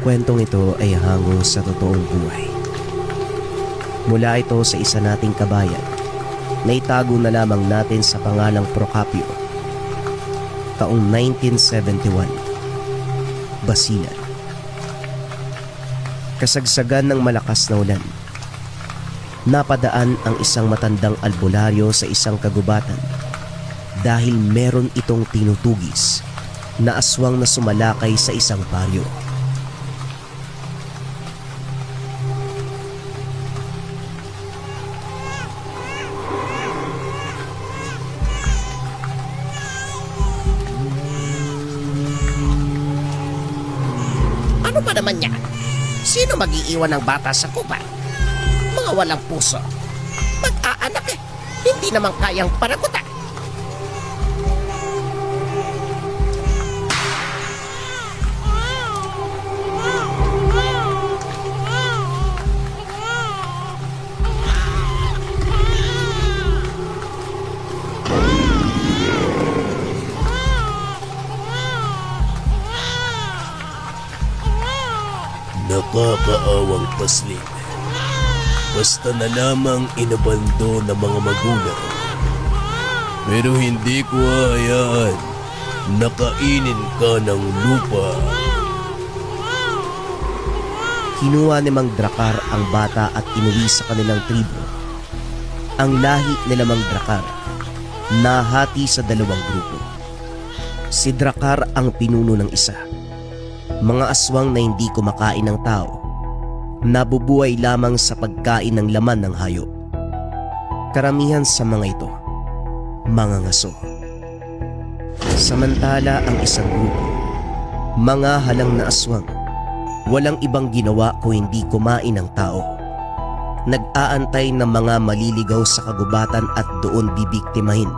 kwentong ito ay hango sa totoong buhay. Mula ito sa isa nating kabayan na itago na lamang natin sa pangalang Procopio. Taong 1971, Basilan. Kasagsagan ng malakas na ulan. Napadaan ang isang matandang albularyo sa isang kagubatan dahil meron itong tinutugis na aswang na sumalakay sa isang baryo. Ano ba naman yan? Sino mag-iiwan ng bata sa kuba? Mga walang puso. Mag-aanak eh. Hindi naman kayang panagutan. Nakakaawang paslit. Basta na lamang inabando ng mga magulang. Pero hindi ko hahayaan na kainin ka ng lupa. Kinuha ni Mang Dracar ang bata at inuwi sa kanilang tribo. Ang lahi nila Mang Dracar nahati sa dalawang grupo. Si Dracar ang pinuno ng isa. Mga aswang na hindi kumakain ng tao, nabubuhay lamang sa pagkain ng laman ng hayop. Karamihan sa mga ito, mga ngaso. Samantala ang isang grupo, mga halang na aswang, walang ibang ginawa kung hindi kumain ng tao. Nag-aantay ng mga maliligaw sa kagubatan at doon bibiktimahin.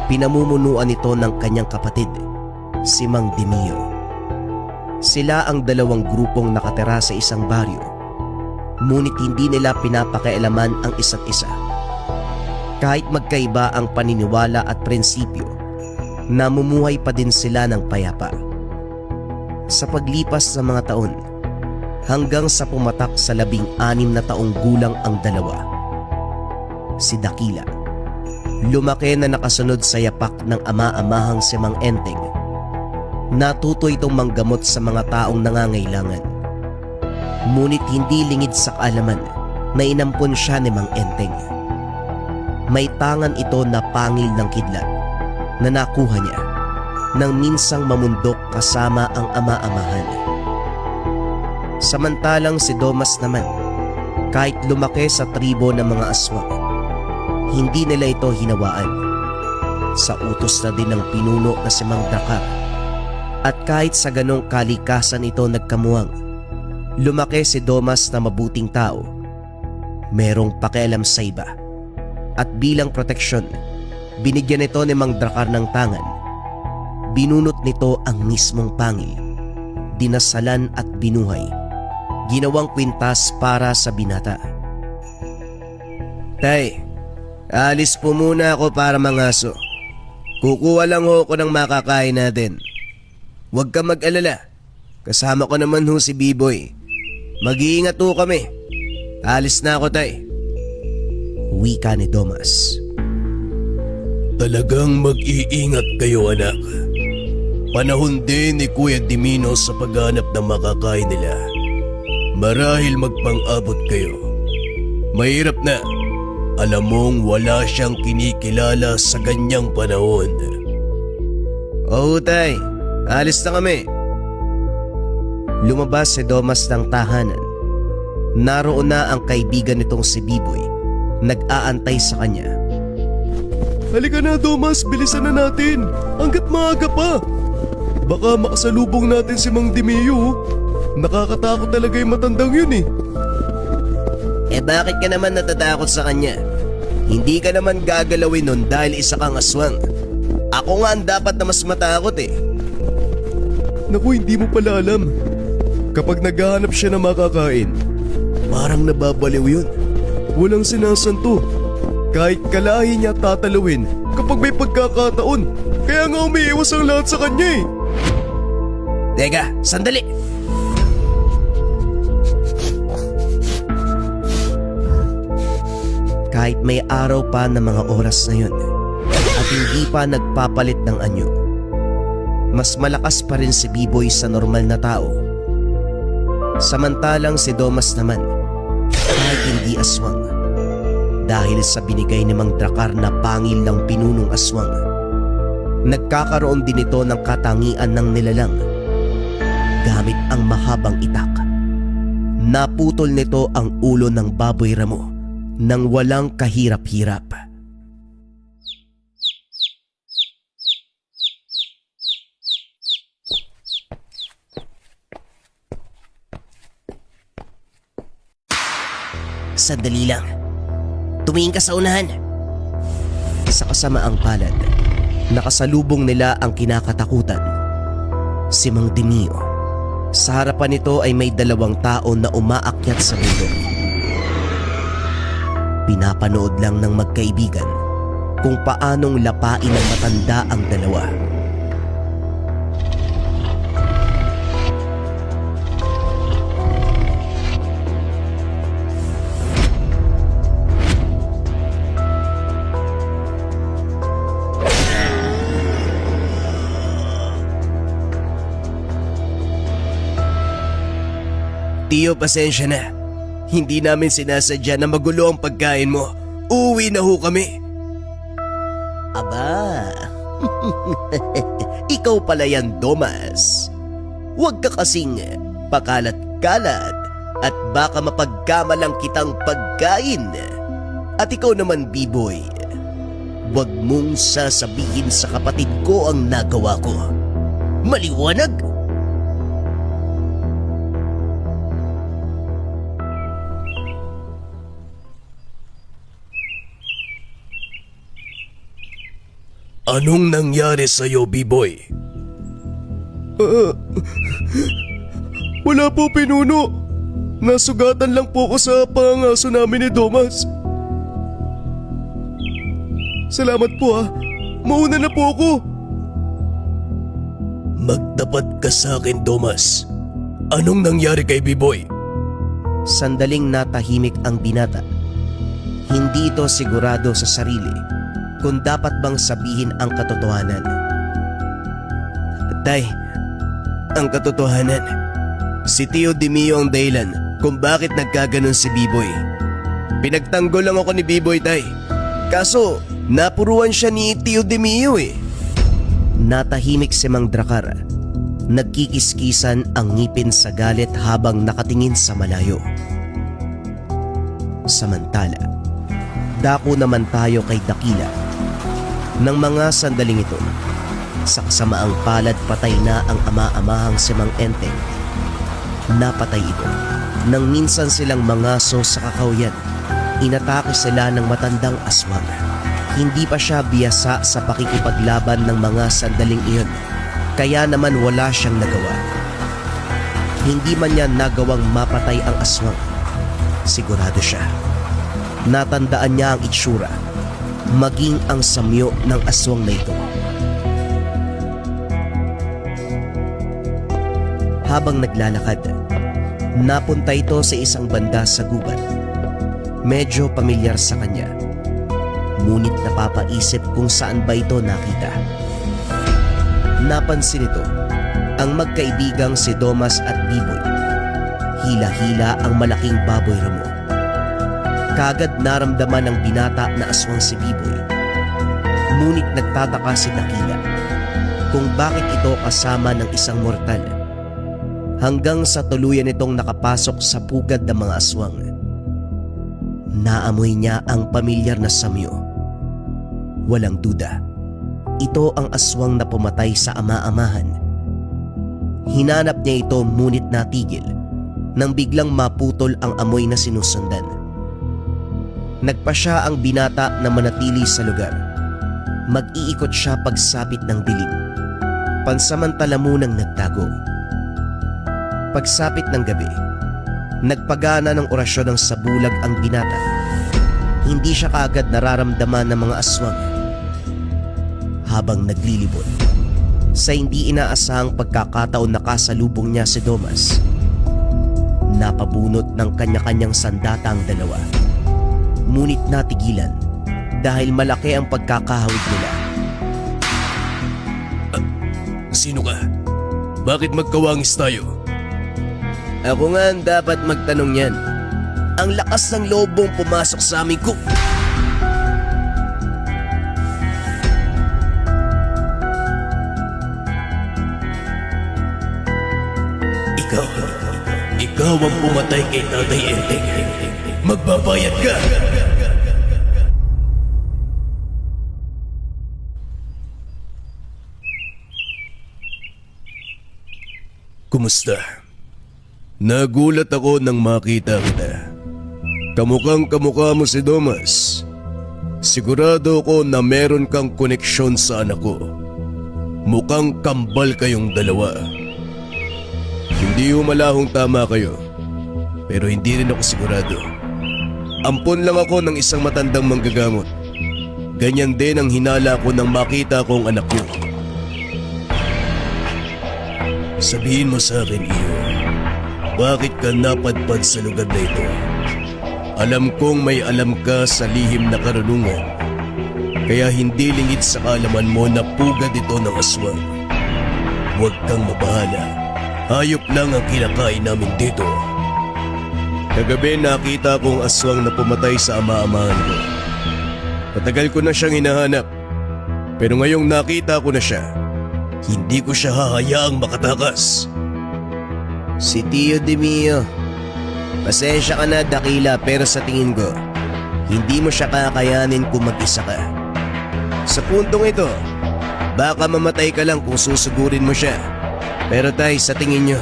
Pinamumunuan ito ng kanyang kapatid, si Mang Demio. Sila ang dalawang grupong nakatira sa isang baryo, ngunit hindi nila pinapakialaman ang isa't isa. Kahit magkaiba ang paniniwala at prinsipyo, namumuhay pa din sila ng payapa. Sa paglipas ng mga taon, hanggang sa pumatak sa 16 na taong gulang ang dalawa, si Dakila, lumaki na nakasunod sa yapak ng ama-amahang si Mang Enteng. Natuto itong manggamot sa mga taong nangangailangan. Ngunit hindi lingid sa kaalaman na inampon siya ni Mang Enteng. May tangan ito na pangil ng kidlat na nakuha niya nang minsang mamundok kasama ang ama-amahan. Samantalang si Domas naman, kahit lumaki sa tribo ng mga aswang, hindi nila ito hinawaan. Sa utos na din ng pinuno na si Mang Dracar. At kahit sa ganong kalikasan ito nagkamuwang, lumaki si Domas na mabuting tao, merong pakialam sa iba. At bilang proteksyon, binigyan ito ni Mang Dracar ng tangan. Binunot nito ang mismong pangil, dinasalan at binuhay, ginawang kwintas para sa binata. Tay, alis po muna ako para mangaso. Kukuha lang ho ako ng makakain natin. Huwag ka mag-alala. Kasama ko naman ho si B-Boy. Mag-iingat ho kami. Alis na ako, tay. Wika ni Domas. Talagang mag-iingat kayo, anak. Panahon din ni Kuya Dimino sa paghanap ng makakain nila. Marahil magpang-abot kayo. Mahirap na. Alam mong wala siyang kinikilala sa ganyang panahon. Oo, tay. Alis na kami. Lumabas si Domas ng tahanan. Naroon na ang kaibigan nitong si Biboy, nag-aantay sa kanya. Halika na, Domas, bilisan na natin. Hanggat maaga pa. Baka makasalubong natin si Mang Demio. Nakakatakot talaga yung matandang yun eh. Bakit ka naman natatakot sa kanya? Hindi ka naman gagalawin nun dahil isa kang aswang. Ako nga ang dapat na mas matakot eh. Naku, hindi mo pala alam. Kapag naghahanap siya ng makakain, parang nababaliw yun. Walang sinasanto. Kahit kalahi niya tatalawin kapag may pagkakataon. Kaya nga umiiwas ang lahat sa kanya eh. Teka, sandali. Kahit may araw pa na mga oras na yun at hindi pa nagpapalit ng anyo, mas malakas pa rin si B-Boy sa normal na tao. Samantalang si Domas naman, kahit hindi aswang, dahil sa binigay ni Mang Dracar na pangil ng pinunong aswang, nagkakaroon din ito ng katangian ng nilalang. Gamit ang mahabang itak, naputol nito ang ulo ng baboy ramo nang walang kahirap-hirap. Sandali lang. Tumingin ka sa unahan. Sa kasamaang palad, nakasalubong nila ang kinakatakutan, si Mang Demio. Sa harapan nito ay may 2 tao na umaakyat sa bundok. Pinapanood lang ng magkaibigan kung paanong lapain ng matanda ang dalawa. Tiyo, pasensya na. Hindi namin sinasadya na magulo ang pagkain mo. Uuwi na ho kami. Aba, ikaw pala yan, Domas. Huwag ka kasing pakalat-kalat at baka mapagkamalang kitang pagkain. At ikaw naman, B-Boy, huwag mong sasabihin sa kapatid ko ang nagawa ko. Maliwanag? Anong nangyari sa'yo, B-Boy? Wala po, Pinuno. Nasugatan lang po ako sa pangaso namin ni Domas. Salamat po ah. Mauna na po ako. Magtapat ka sa akin, Domas. Anong nangyari kay B-Boy? Sandaling natahimik ang binata. Hindi ito sigurado sa sarili kung dapat bang sabihin ang katotohanan. Tay, ang katotohanan, si Tio Demio ang dahilan kung bakit nagkaganon si B-Boy. Pinagtanggol lang ako ni B-Boy, Tay. Kaso, napuruan siya ni Tio Demio eh. Natahimik si Mang Dracar. Nagkikiskisan ang ngipin sa galit habang nakatingin sa malayo. Samantala, dako naman tayo kay Dakila. Nang mga sandaling ito, sa kasamaang palad patay na ang ama-amahang si Mang Enteng. Napatay ito nang minsan silang mangaso sa kakawyan. Inatake sila ng matandang aswang. Hindi pa siya biyasa sa pakikipaglaban ng mga sandaling iyon, kaya naman wala siyang nagawa. Hindi man niya nagawang mapatay ang aswang. Sigurado siya. Natandaan niya ang itsura, maging ang samyo ng aswang na ito. Habang naglalakad, napunta ito sa isang banda sa gubat. Medyo pamilyar sa kanya, ngunit napapaisip kung saan ba ito nakita. Napansin ito ang magkaibigang si Domas at B-Boy. Hila-hila ang malaking baboy ramo. Kagad naramdaman ng binata na aswang si B-Boy. Ngunit nagtataka si Dakila kung bakit ito kasama ng isang mortal, hanggang sa tuluyan itong nakapasok sa pugad ng mga aswang. Naamoy niya ang pamilyar na samyo. Walang duda, ito ang aswang na pumatay sa ama-amahan. Hinanap niya ito ngunit natigil nang biglang maputol ang amoy na sinusundan. Nagpa siya ang binata na manatili sa lugar. Mag-iikot siya pagsapit ng dilim. Pansamantala munang nagtago. Pagsapit ng gabi, nagpagana ng orasyon ng sabulag ang binata. Hindi siya kaagad nararamdaman ng mga aswang. Habang naglilibot, sa hindi inaasahang pagkakataon nakasalubong niya si Domas. Napabunot ng kanya-kanyang sandata ang dalawa. Ngunit natigilan dahil malaki ang pagkakahawig nila. Sino ka? Bakit magkawangis tayo? Ako nga ang dapat magtanong yan. Ang lakas ng lobong pumasok sa aming Ikaw ang pumatay kay Tatay Enteng. Magbabayad ka! Kumusta? Nagulat ako nang makita kita. Kamukhang kamukha mo si Domas. Sigurado ko na meron kang koneksyon sa anak ko. Mukhang kambal kayong dalawa. Hindi humalahong tama kayo, pero hindi rin ako sigurado. Ampon lang ako ng isang matandang manggagamot. Ganyan din ang hinala ko nang makita kong anak niyo. Sabihin mo sa akin, Iyo, bakit ka napadpad sa lugar na ito? Alam kong may alam ka sa lihim na karunungan, kaya hindi lingid sa kaalaman mo na pugad ito ng aswang. Huwag kang mabahala, hayop lang ang kinakain namin dito. Kagabi nakita kong aswang na pumatay sa ama-amahan ko. Matagal ko na siyang hinahanap, pero ngayong nakita ko na siya, hindi ko siya hahayaang makatakas. Si Tio Demio. Pasensya ka na, Dakila, pero sa tingin ko, hindi mo siya kakayanin kung mag-isa ka. Sa puntong ito, baka mamatay ka lang kung susugurin mo siya. Pero tay, sa tingin nyo,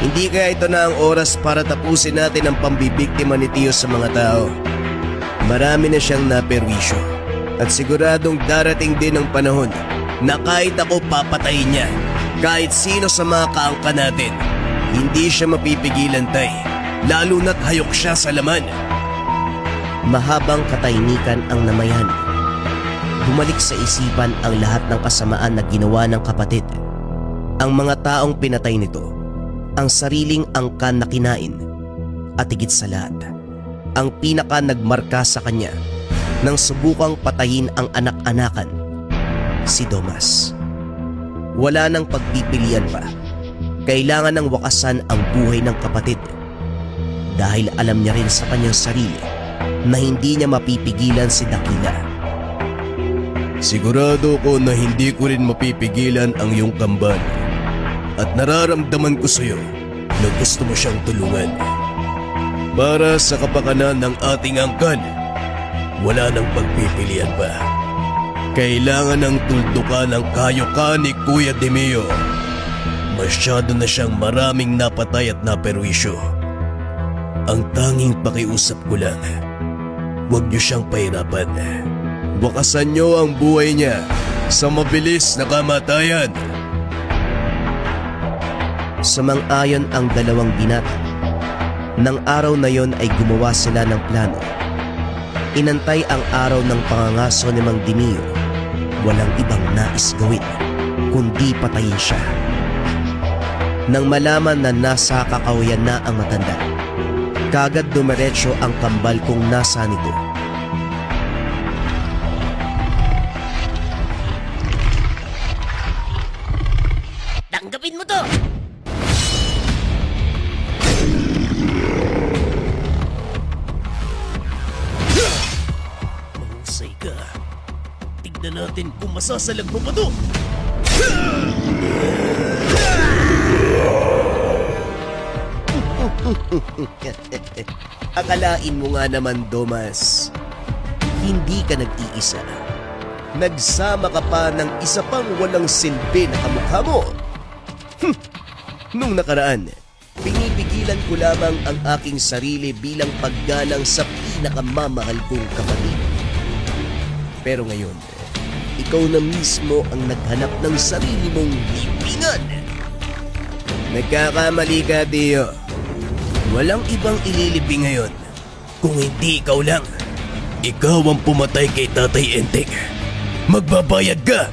hindi kaya ito na ang oras para tapusin natin ang pambibiktima ni Tio sa mga tao? Marami na siyang naperwisyo at siguradong darating din ang panahon na kahit ako papatayin niya, kahit sino sa mga kaangka natin, hindi siya mapipigilan, tay. Lalo na't hayok siya sa laman. Mahabang katahimikan ang namayani. Bumalik sa isipan ang lahat ng kasamaan na ginawa ng kapatid. Ang mga taong pinatay nito, ang sariling angkan na kinain, at higit sa lahat, ang pinaka nagmarka sa kanya nang subukang patayin ang anak-anakan, si Domas. Wala nang pagpipilian pa. Kailangan ng wakasan ang buhay ng kapatid dahil alam niya rin sa kanyang sarili na hindi niya mapipigilan si Dakila. Sigurado ko na hindi ko rin mapipigilan ang iyong kambal at nararamdaman ko sa iyo na gusto mo siyang tulungan. Para sa kapakanan ng ating angkan, wala nang pagpipilian pa. Kailangan ng tuldukan ang kayokan ni Kuya Demio. Masyado na siyang maraming napatay at naperwisyo. Ang tanging pakiusap ko lang, huwag niyo siyang pahirapan. Wakasan niyo ang buhay niya sa mabilis na kamatayan. Sumang-ayon ang dalawang binata. Nang araw na yon ay gumawa sila ng plano. Inantay ang araw ng pangangaso ni Mang Demio. Walang ibang nais gawin kundi patayin siya. Nang malaman na nasa kakahuyan na ang matanda, kagad dumiretso ang kambal kung nasa nito. Tanggapin mo to! Mahusay ka. Tignan natin kung masasalag mo pa to. Akalain mo nga naman, Domas, hindi ka nag-iisa. Nagsama ka pa ng isa pang walang silbi na kamukha mo. Nung nakaraan, pinipigilan ko lamang ang aking sarili bilang paggalang sa pinakamamahal kong kapatid. Pero ngayon, ikaw na mismo ang naghanap ng sarili mong libingan. Nagkakamali ka, Tio. Walang ibang ililibing ngayon kung hindi ikaw lang. Ikaw ang pumatay kay Tatay Enteng. Magbabayad ka!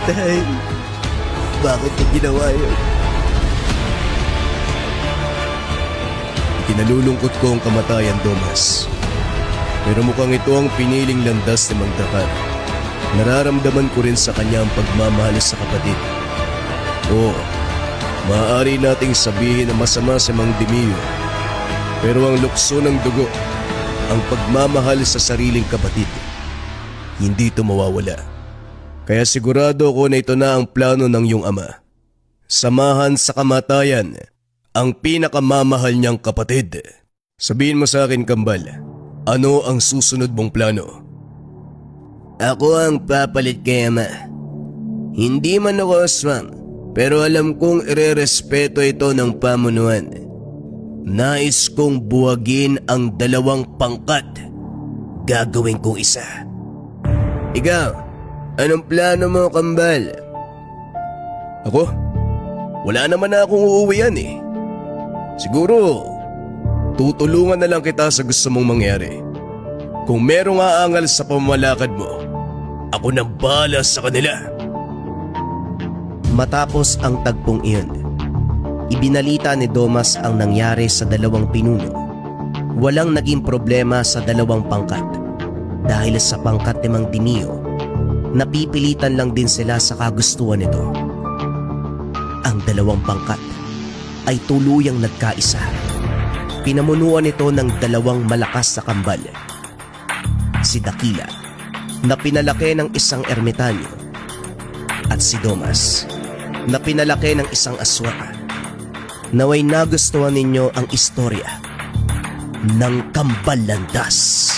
Tay, bakit niya ginawa yun? Kinalulungkot ko ang kamatayan, Domas. Pero mukhang ito ang piniling landas ni Mang Dakar. Nararamdaman ko rin sa kanya ang pagmamahal sa kapatid. Oo, maaari nating sabihin na masama si Mang Dimio. Pero ang lukso ng dugo, ang pagmamahal sa sariling kapatid, hindi ito mawawala. Kaya sigurado ko na ito na ang plano ng iyong ama. Samahan sa kamatayan ang pinakamamahal niyang kapatid. Sabihin mo sa akin, Kambal, ano ang susunod mong plano? Ako ang papalit kay Ama. Hindi man ako aswang, pero alam kong irerespeto ito ng pamunuan. Nais kong buwagin ang 2 pangkat. Gagawin kong isa. Ikaw, anong plano mo, Kambal? Ako? Wala naman na akong uuwian eh. Siguro, tutulungan na lang kita sa gusto mong mangyari. Kung merong aangal sa pamamalakad mo, ako nang bahala sa kanila. Matapos ang tagpong iyon, ibinalita ni Domas ang nangyari sa 2 pinuno. Walang naging problema sa 2 pangkat. Dahil sa pangkat ni Mang Dimio, napipilitan lang din sila sa kagustuhan nito. Ang 2 pangkat ay tuluyang nagkaisa. Pinamunuan ito ng 2 malakas na kambal. Si Dakila, na pinalaki ng isang ermitanyo, at si Domas, na pinalaki ng isang aswang. Naway nagustuhan ninyo ang istorya ng Kambal Landas.